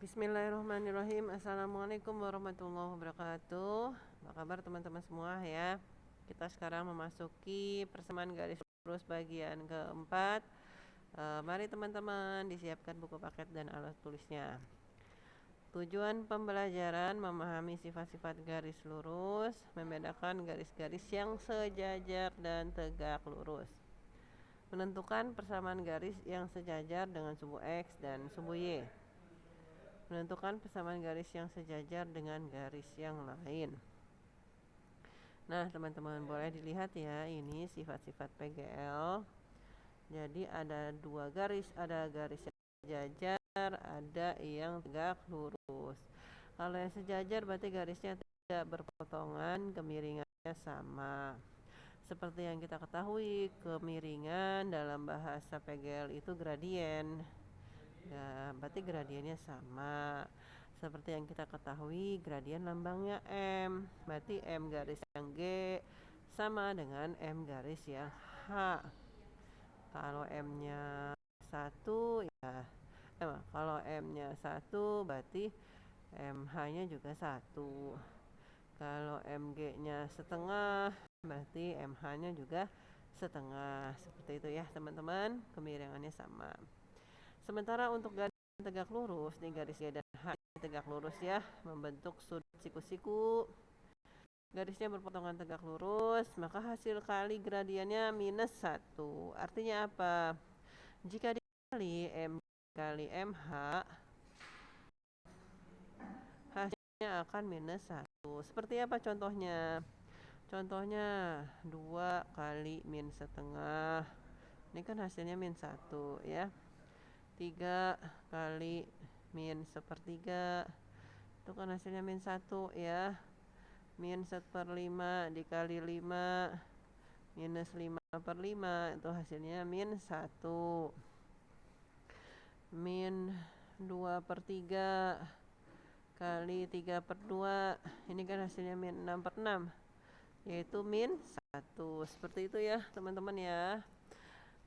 Bismillahirrahmanirrahim. Assalamualaikum warahmatullahi wabarakatuh. Apa kabar teman-teman semua ya? Kita sekarang memasuki persamaan garis lurus bagian keempat. Mari teman-teman disiapkan buku paket dan alat tulisnya. Tujuan pembelajaran memahami sifat-sifat garis lurus, membedakan garis-garis yang sejajar dan tegak lurus. Menentukan persamaan garis yang sejajar dengan sumbu X dan sumbu Y. Menentukan persamaan garis yang sejajar dengan garis yang lain. Nah, teman-teman boleh dilihat ya, ini sifat-sifat PGL. Jadi ada dua garis, ada garis yang sejajar, ada yang tegak lurus. Kalau yang sejajar berarti garisnya tidak berpotongan, kemiringannya sama. Seperti yang kita ketahui, kemiringan dalam bahasa PGL itu gradien. Ya, berarti gradiennya sama. Seperti yang kita ketahui, gradien lambangnya M. Berarti M garis yang G sama dengan M garis yang H. Kalau M-nya 1 ya, kalau M-nya 1 berarti MH-nya juga 1. Kalau MG-nya setengah, berarti MH-nya juga setengah. Seperti itu ya, teman-teman. Kemiringannya sama. Sementara untuk garis tegak lurus, nih garis G dan H tegak lurus ya, membentuk sudut siku-siku. Garisnya berpotongan tegak lurus, maka hasil kali gradiennya minus 1. Artinya apa? Jika dikali M kali MH, hasilnya akan minus 1. Seperti apa contohnya? Contohnya 2 kali min setengah. Ini kan hasilnya min 1 ya. 3 kali min sepertiga, itu kan hasilnya min 1 ya. Min 1/5 dikali 5 minus 5/5, itu hasilnya min 1. Min 2/3 kali 3/2, ini kan hasilnya min 6/6, yaitu min 1. Seperti itu ya teman-teman ya.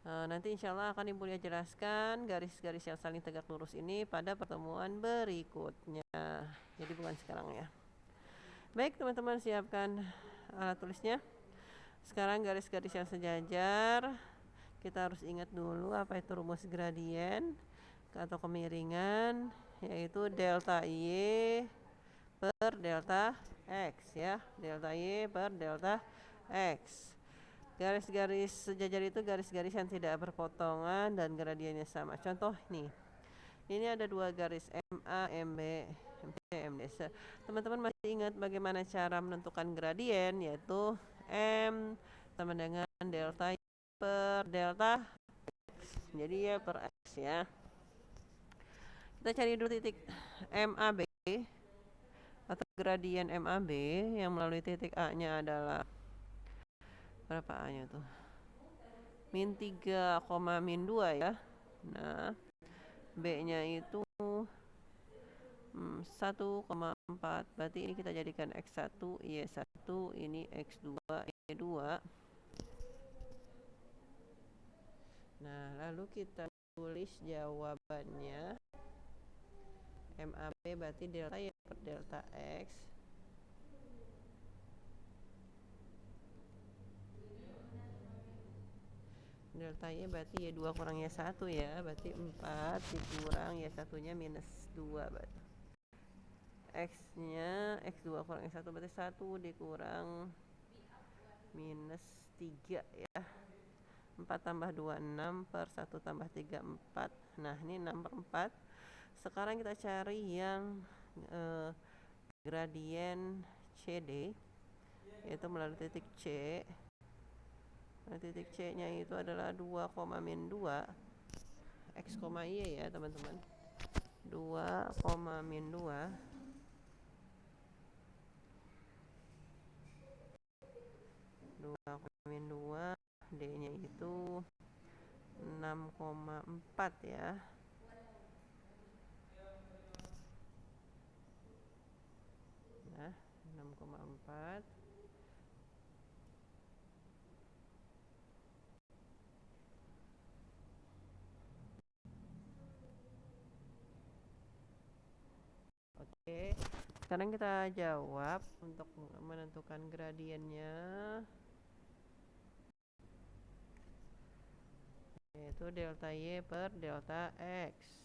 Nanti insya Allah akan Ibu Lia jelaskan garis-garis yang saling tegak lurus ini pada pertemuan berikutnya. Jadi bukan sekarang ya. Baik teman-teman, siapkan alat tulisnya. Sekarang garis-garis yang sejajar. Kita harus ingat dulu apa itu rumus gradien atau kemiringan, yaitu delta Y per delta X ya. Delta Y per delta X. Garis-garis sejajar itu garis-garis yang tidak berpotongan dan gradiennya sama. Contoh nih, ini ada dua garis MA, MB, MC, MD. Teman-teman masih ingat bagaimana cara menentukan gradien, yaitu M sama dengan delta Y per delta X. Jadi ya per X ya. Kita cari dulu titik MAB atau gradien MAB yang melalui titik A-nya adalah berapa A-nya tuh? Min 3, min 2 ya. Nah, B-nya itu 1,4. Berarti ini kita jadikan X1, Y1, ini X2, Y2. Nah, lalu kita tulis jawabannya. MAB berarti delta Y per delta X. Delta Y berarti Y2 kurang Y1 ya. Berarti 4 dikurang Y1-nya minus 2 berarti. X-nya X2 kurang X1 berarti 1 dikurang minus 3 ya. 4 tambah 2 6 per 1 tambah 3 4. Nah ini 6 per 4. Sekarang kita cari yang gradien CD, yaitu melalui titik C. Nah, titik C nya itu adalah 2, min 2 X, Y ya teman-teman. 2, min 2 min 2, D nya itu 6,4 ya. Nah 6,4. Oke, sekarang kita jawab untuk menentukan gradiennya, yaitu delta Y per delta X.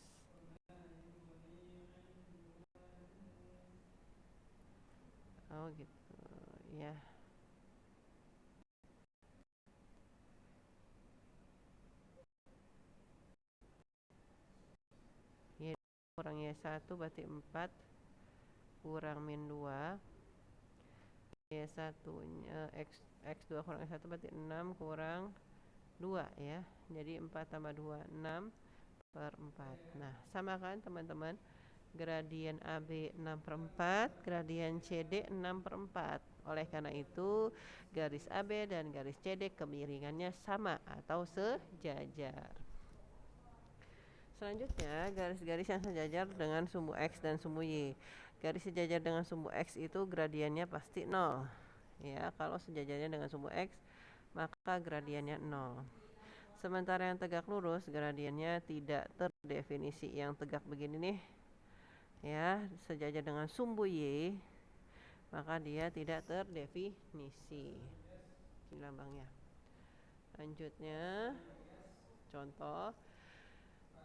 Oh gitu ya. Y kurang Y1 berarti 4 kurang min 2. Y1 nya X2 kurang Y1 berarti 6 kurang 2 ya. Jadi 4 tambah 2 6 per 4. Nah, sama kan teman-teman? Gradien AB 6 per 4, gradien CD 6 per 4. Oleh karena itu, garis AB dan garis CD kemiringannya sama atau sejajar. Selanjutnya, garis-garis yang sejajar dengan sumbu X dan sumbu Y. Garis sejajar dengan sumbu X itu gradiennya pasti 0. Ya, kalau sejajarnya dengan sumbu X, maka gradiennya 0. Sementara yang tegak lurus, gradiennya tidak terdefinisi. Yang tegak begini nih, ya, sejajar dengan sumbu Y, maka dia tidak terdefinisi. Ini lambangnya. Lanjutnya, contoh,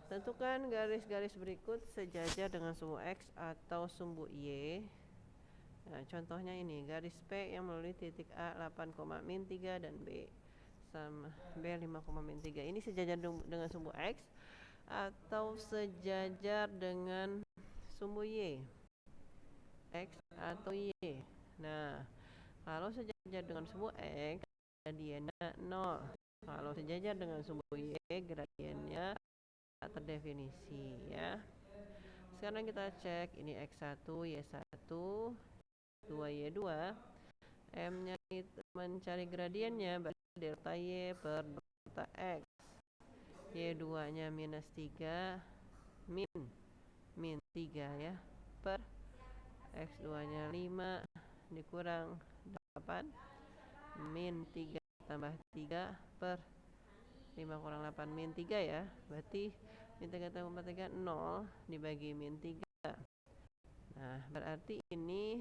tentukan garis-garis berikut sejajar dengan sumbu X atau sumbu Y. Nah, contohnya ini, garis P yang melalui titik A 8,-3 dan B sama B 5,-3. Ini sejajar dengan sumbu X atau sejajar dengan sumbu Y, X atau Y. Nah, kalau sejajar dengan sumbu X, gradiennya 0. Kalau sejajar dengan sumbu Y, gradiennya tak terdefinisi ya. Sekarang kita cek ini X1, Y1, 2Y2. M-nya itu mencari gradiennya berarti delta Y per delta X. Y2 nya minus 3 min 3 ya, per X2 nya 5 dikurang 8 min 3 tambah 3 per 5 kurang 8 min 3 ya. Berarti min 3 tambah 3 0 dibagi min 3. Nah, berarti ini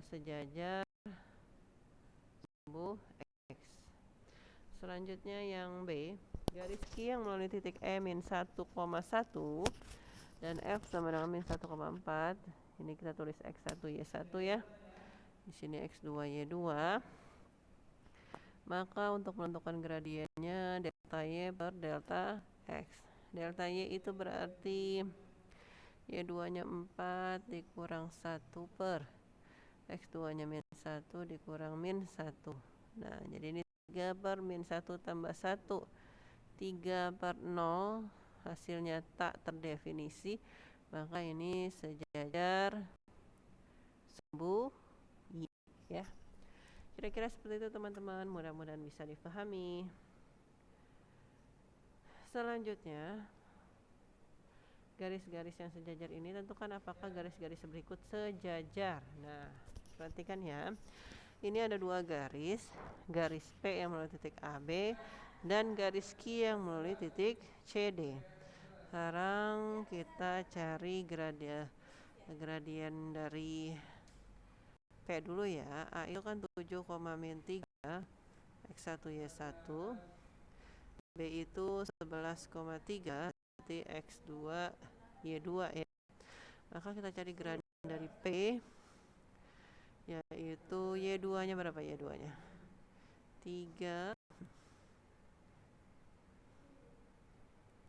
sejajar sumbu X. Selanjutnya yang B, garis Q yang melalui titik E min 1,1 dan F sama dengan min 1,4. Ini kita tulis X1 Y1 ya. Di sini X2 Y2. Maka untuk menentukan gradiennya delta Y per delta X. Delta Y itu berarti Y2 nya 4 dikurang 1 per X2 nya min 1 dikurang min 1. Nah, jadi ini 3 per min 1 tambah 1. 3 per 0 hasilnya tak terdefinisi. Maka ini sejajar sumbu Y ya. Kira-kira seperti itu teman-teman, mudah-mudahan bisa dipahami. Selanjutnya, garis-garis yang sejajar ini tentukan apakah garis-garis berikut sejajar. Nah, perhatikan ya. Ini ada dua garis, garis P yang melalui titik AB dan garis Q yang melalui titik CD. Sekarang kita cari gradien dari P dulu ya. A itu kan 7,-3 X1 Y1. B itu 11,3 berarti X2 Y2 ya. Maka kita cari gradien dari P, yaitu Y2 nya berapa Y2 nya? 3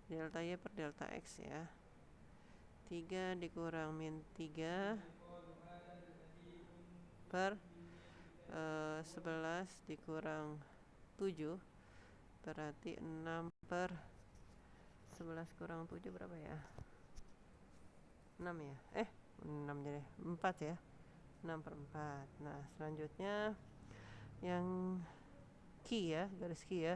delta Y per delta X ya. 3 dikurang min 3 per 11 dikurang 7 berarti 6 per 11 kurang 7 berapa ya? 6 ya? 6 jadi 4 ya. 6 per 4. Nah, selanjutnya yang Q ya, garis Q ya.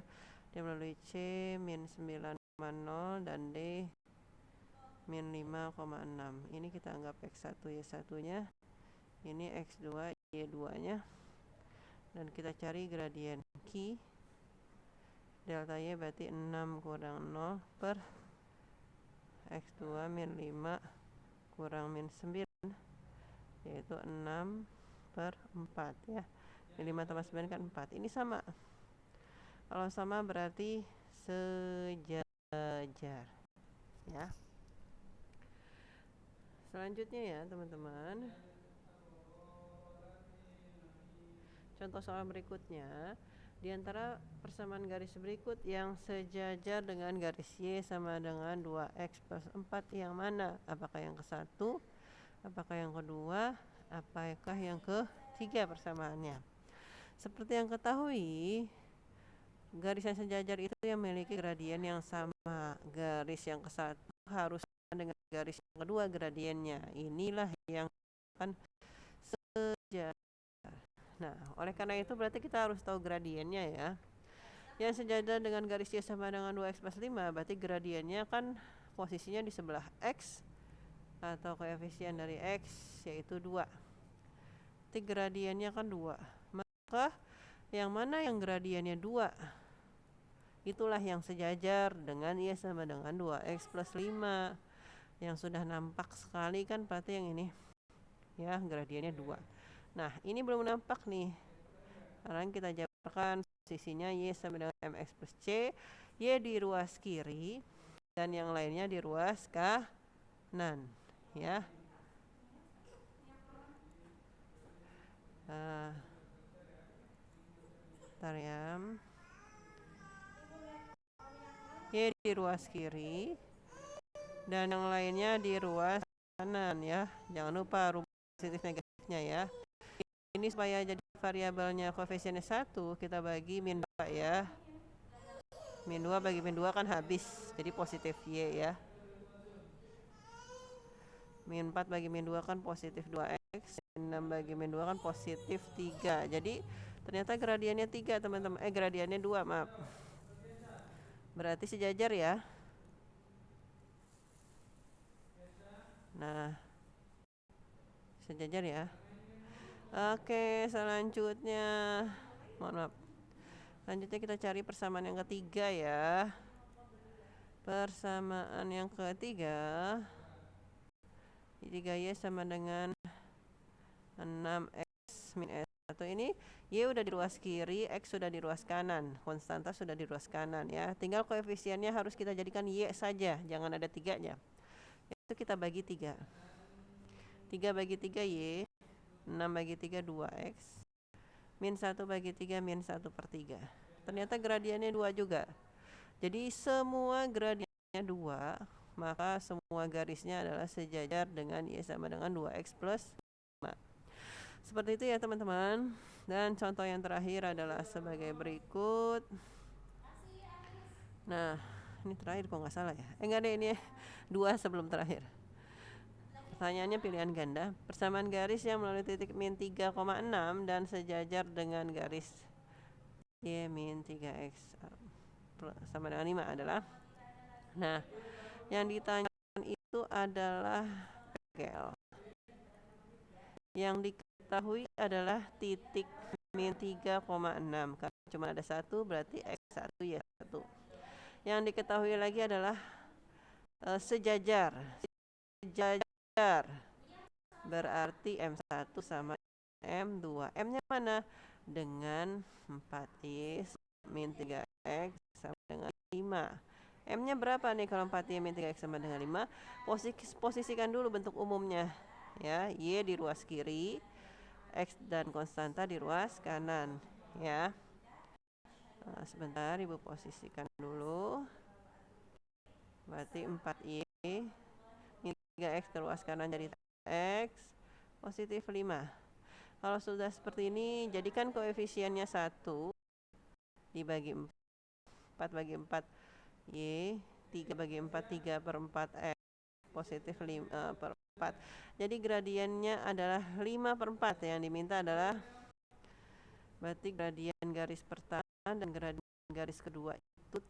Dia melalui C min 9,0 dan D min 5,6. Ini kita anggap X1 Y1 nya. Ini X2 Y2 nya. Dan kita cari gradien Q. Delta Y berarti 6 kurang 0 per X2 min 5 kurang min 9. yaitu 6/4 ya. 5 tambah 9 kan 4. Ini sama. Kalau sama berarti sejajar ya. Selanjutnya ya teman-teman, contoh soal berikutnya, di antara persamaan garis berikut yang sejajar dengan garis Y sama dengan 2X plus 4 yang mana? Apakah yang ke-1? Apakah yang kedua? Apakah yang ketiga persamaannya? Seperti yang ketahui, garis yang sejajar itu yang memiliki gradien yang sama. Garis yang ke-1 harus sama dengan garis yang kedua gradiennya. Inilah yang akan sejajar. Nah, oleh karena itu berarti kita harus tahu gradiennya ya. Yang sejajar dengan garis Y sama dengan 2X plus 5, berarti gradiennya kan posisinya di sebelah X atau koefisien dari X yaitu 2. Berarti gradiennya kan 2. Maka yang mana yang gradiennya 2? Itulah yang sejajar dengan Y sama dengan 2X plus 5. Yang sudah nampak sekali kan berarti yang ini ya, gradiennya 2. Nah, ini belum nampak nih. Sekarang kita jabarkan posisinya Y sama dengan MX plus C. Y di ruas kiri dan yang lainnya di ruas kanan ya. Bentar ya. Y di ruas kiri dan yang lainnya di ruas kanan ya. Jangan lupa rubah positif negatifnya ya. Ini supaya jadi variabelnya koefisiennya 1, kita bagi min 2 ya. Min 2 bagi min 2 kan habis, jadi positif Y ya. Min 4 bagi min 2 kan positif 2X. Min 6 bagi min 2 kan positif 3. Jadi ternyata gradiennya 3 teman-teman. Gradiennya 2 maaf. Berarti sejajar ya. Nah, sejajar ya. Oke, selanjutnya mohon maaf. Selanjutnya kita cari persamaan yang ketiga ya. Persamaan yang ketiga, 3Y sama dengan 6X min S1. Ini Y udah di ruas kiri, X sudah di ruas kanan, konstanta sudah di ruas kanan ya. Tinggal koefisiennya harus kita jadikan Y saja, jangan ada 3-nya. Itu kita bagi 3. 3 bagi 3 Y, 6 bagi 3 2X, min 1 bagi 3 min 1/3. Ternyata gradiennya 2 juga. Jadi semua gradiennya 2, maka semua garisnya adalah sejajar dengan Y sama dengan 2X plus 5. Seperti itu ya teman-teman. Dan contoh yang terakhir adalah sebagai berikut. Nah, ini terakhir kok nggak salah ya. Enggak deh, ini 2 sebelum terakhir. Pertanyaannya pilihan ganda. Persamaan garis yang melalui titik min 3,6 dan sejajar dengan garis Y min 3X sama dengan 5 adalah. Nah, yang ditanyakan itu adalah PGL. Yang diketahui adalah titik min 3,6. Karena cuma ada 1 berarti X1 ya 1. Yang diketahui lagi adalah sejajar. Sejajar berarti M1 sama M2. M-nya mana? Dengan 4Y min 3X sama dengan 5. M-nya berapa nih kalau 4Y min 3X sama dengan 5? Posisikan dulu bentuk umumnya ya. Y di ruas kiri, X dan konstanta di ruas kanan ya. Sebentar Ibu posisikan dulu. Berarti 4Y min 3X ke ruas kanan jadi X positif 5. Kalau sudah seperti ini, jadikan koefisiennya 1 dibagi 4 bagi 4 Y, 3 bagi 4 3/4 X positif 5/4. Jadi gradiennya adalah 5/4. Yang diminta adalah berarti gradien garis pertama dan gradien garis kedua itu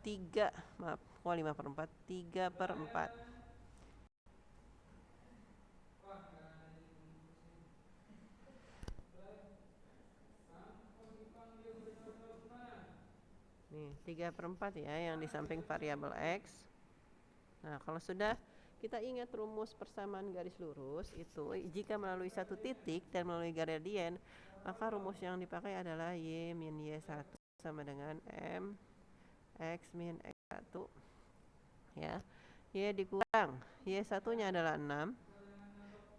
3, maaf, 5/4, 3/4. Nih, 3/4 ya yang di samping variabel X. Nah, kalau sudah Kita ingat rumus persamaan garis lurus itu jika melalui satu titik dan melalui gradien, maka rumus yang dipakai adalah Y min Y1 sama dengan M X min X1 ya. Y dikurang Y1 nya adalah 6,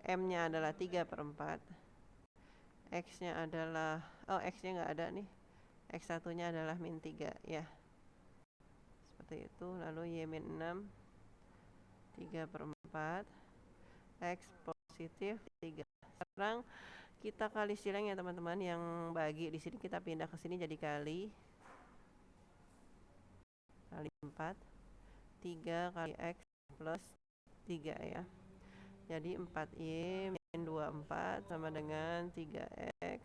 M nya adalah 3/4, X nya adalah X nya nggak ada nih, X1 nya adalah min 3 ya, seperti itu. Lalu Y min 6 3/4, X positif 3. Sekarang kita kali silang ya teman-teman, yang bagi di sini kita pindah ke sini jadi kali 4, 3 kali X plus 3 ya. Jadi 4Y min 24 sama dengan 3X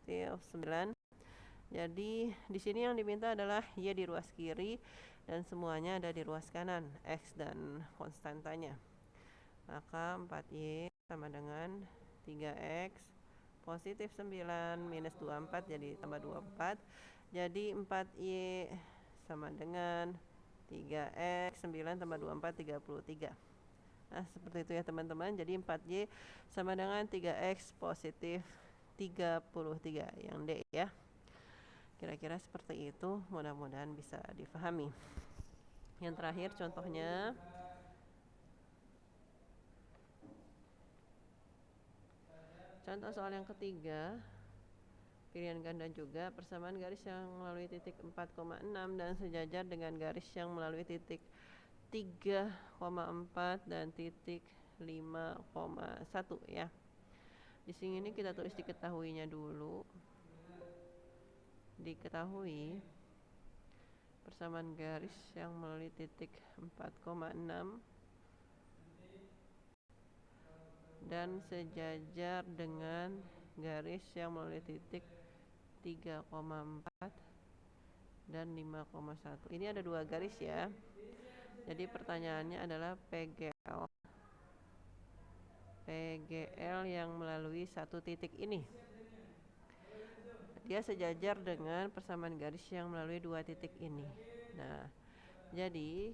positif 9. Jadi di sini yang diminta adalah Y di ruas kiri dan semuanya ada di ruas kanan, X dan konstantanya. Maka 4Y sama dengan 3X positif 9 minus 24 jadi tambah 24. Jadi 4Y sama dengan 3X 9 tambah 24 33. Nah, seperti itu ya teman-teman. Jadi 4Y sama dengan 3X positif 33 yang D ya. Kira-kira seperti itu, mudah-mudahan bisa difahami. Yang terakhir contohnya, contoh soal yang ketiga, pilihan ganda juga, persamaan garis yang melalui titik 4,6 dan sejajar dengan garis yang melalui titik 3,4 dan titik 5,1 ya. Di sini kita tulis diketahuinya dulu. Diketahui persamaan garis yang melalui titik 4,6 dan sejajar dengan garis yang melalui titik 3,4 dan 5,1. Ini ada dua garis ya. Jadi pertanyaannya adalah PGL yang melalui satu titik ini, dia sejajar dengan persamaan garis yang melalui dua titik ini. Nah, jadi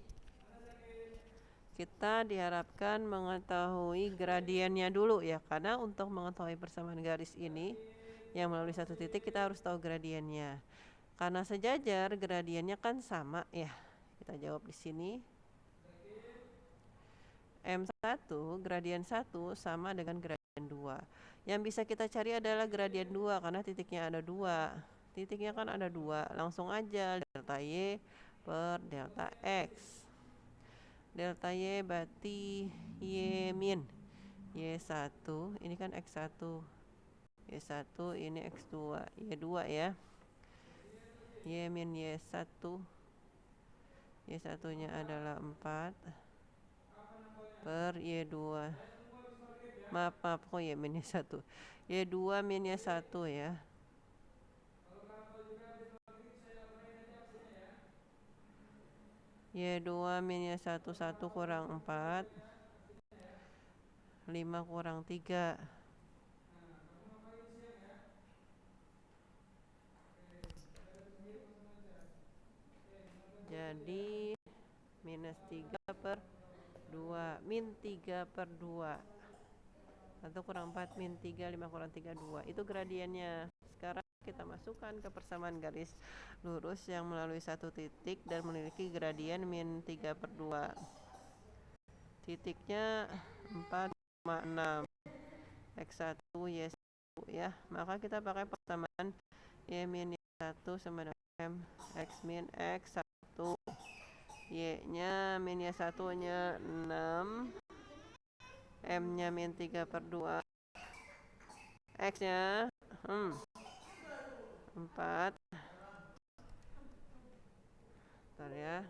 kita diharapkan mengetahui gradiennya dulu ya, karena untuk mengetahui persamaan garis ini yang melalui satu titik kita harus tahu gradiennya. Karena sejajar, gradiennya kan sama ya. Kita jawab di sini. M1 gradien 1 sama dengan gradien 2. Yang bisa kita cari adalah gradien 2 karena titiknya ada 2. Titiknya kan ada 2. Langsung aja delta Y per delta X. Delta Y berarti Y min Y1, ini kan X1. Y1 ini X2, Y2 ya. Y min Y1. Y1 nya adalah 4 per Y2. Maaf, kok Y min Y1. Y2 min Y1 ya. Y2 min Y1, 1 kurang 4, 5 kurang 3. Jadi minus 3 per 2, min 3 per 2. 1 kurang 4 min 3, 5 kurang 3, 2. Itu gradiennya. Sekarang kita masukkan ke persamaan garis lurus yang melalui satu titik dan memiliki gradien min 3 per 2. Titiknya 4,6 X1 Y1 ya. Maka kita pakai persamaan Y min Y1 sama dengan M X min X1. Y nya min Y1 nya 6, M nya min 3 per 2, X nya 4. Bentar ya.